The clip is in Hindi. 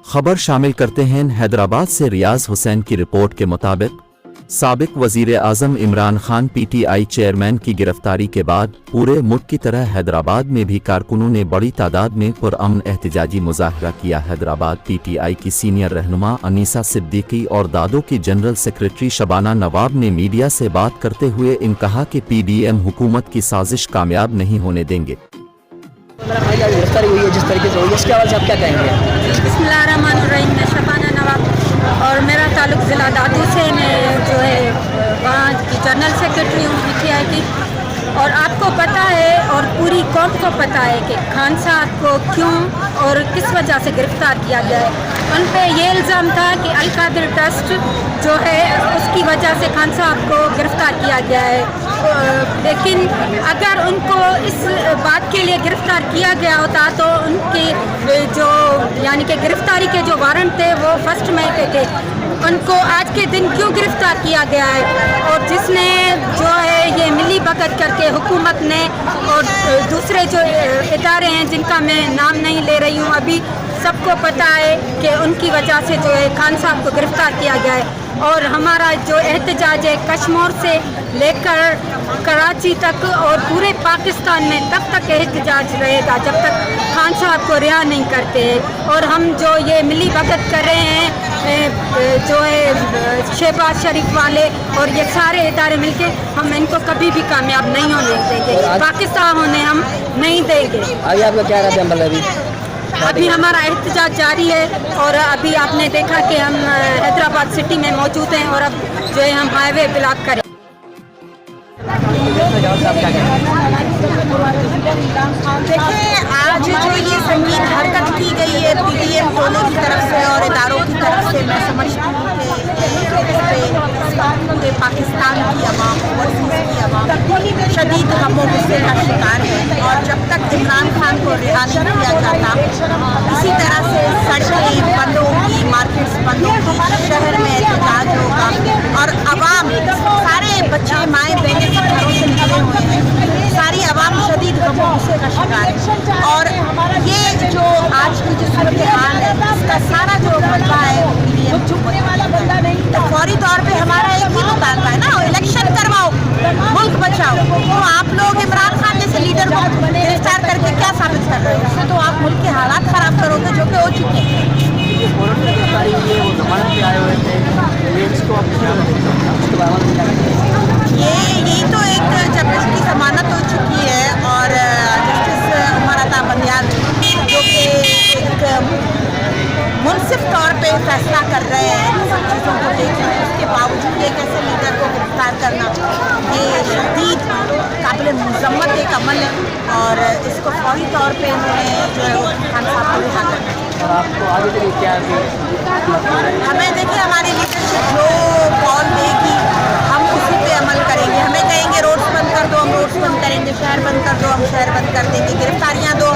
खबर शामिल करते हैं हैदराबाद से। रियाज हुसैन की रिपोर्ट के मुताबिक साबिक वजीर आजम इमरान खान पीटीआई चेयरमैन की गिरफ्तारी के बाद पूरे मुल्क की तरह हैदराबाद में भी कारकुनों ने बड़ी तादाद में पुरअमन एहतजाजी मुजाहरा किया। हैदराबाद पीटीआई की सीनियर रहनुमा अनीसा सिद्दीकी और दादो की जनरल सेक्रेटरी शबाना नवाब ने मीडिया से बात करते हुए कहा कि पीडीएम हुकूमत की साजिश कामयाब नहीं होने देंगे। गिरफ्तारी हुई है जिस तरीके से हुई है, इसके हवाले से आप क्या कहेंगे? बिस्मिल्लाहिर्रहमानिर्रहीम। मैं शबाना नवाब और मेरा ताल्लुक ज़िला दादू से। मैं जो है वहाँ की जनरल सेक्रेटरी हूँ पीटीआई की। और आपको पता है और पूरी कौम को पता है कि खान साहब को क्यों और किस वजह से गिरफ़्तार किया गया है। उन पे ये इल्ज़ाम था कि अल कादिर ट्रस्ट जो है उसकी वजह से खान साहब को गिरफ़्तार किया गया है। लेकिन अगर उनको इस बात के लिए गिरफ़्तार किया गया होता तो उनके जो यानी कि गिरफ़्तारी के जो वारंट थे वो फर्स्ट मई पे थे, उनको आज के दिन क्यों गिरफ़्तार किया गया है। और जिसने जो है ये मिली भगत करके हुकूमत ने और दूसरे जो इदारे हैं जिनका मैं नाम नहीं ले रही हूँ अभी, सबको पता है कि उनकी वजह से जो है खान साहब को गिरफ़्तार किया गया है। और हमारा जो एहतजाज है कश्मीर से लेकर कराची तक और पूरे पाकिस्तान में तब तक एहतजाज रहेगा जब तक खान साहब को रिहा नहीं करते हैं। और हम जो ये मिली भगत कर रहे हैं जो है शहबाज शरीफ वाले और ये सारे इदारे मिलके, हम इनको कभी भी कामयाब नहीं होने देंगे, पाकिस्तान होने हम नहीं देंगे। आगे आपका क्या कहते हैं? अभी अभी हमारा एहतजाज जारी है और अभी आपने देखा कि हम हैदराबाद सिटी में मौजूद हैं और अब जो है हम हाईवे ब्लॉक करें। देखिए, आज जो ये संगीन हरकत की गई है पीडीएम दोनों की तरफ से और इदारों की तरफ से, मैं समझती हूँ कि पूरे पाकिस्तान की आवाम, ओवरसीज़ की आवाम शदीद गम और गुस्से का शिकार है। और जब तक इमरान खान को रिहा नहीं किया जाता, इसी तरह से सड़कें बंद होंगी, मार्केट्स बंद होंगी, शहर में एहतजाज होगा और आवाम, सारे बच्चे माएँ बहनें घरों से निकले हुए हैं, सारी आवाम शदीद गम और गुस्से का शिकार है। और ये जो आज की जो सूरत हाल है इसका सारा जो मसला है तो फौरी तौर पे हमारा एक ही मुतालबा है ना, इलेक्शन करवाओ, मुल्क बचाओ। तो आप लोग इमरान खान जैसे लीडर को गिरफ्तार करके क्या साबित कर रहे हो? उससे तो आप मुल्क के हालात ख़राब करोगे जो कि हो चुके हैं। यही तो एक जबरदस्ती की जमानत हो चुकी है और जस्टिस उमर अता बंदियाल जो कि एक मुनसिफ तौर पे फैसला कर रहे हैं सब चीज़ों को देख रहे हैं, उसके बावजूद एक ऐसे लीडर को गिरफ्तार करना ये शदीद काबिल मज़म्मत एक अमल है और इसको फौरी तौर पे उन्होंने जो है वो खान साहब को रिहा करना है। और आपको आगे के लिए क्या हमें देखिए, हमारी लीडरशिप जो कॉल देगी हम उसी पे अमल करेंगे। हमें कहेंगे रोड्स बंद कर दो, हम रोड्स बंद करेंगे, शहर बंद कर दो, हम शहर बंद कर देंगे, गिरफ्तारियाँ दो,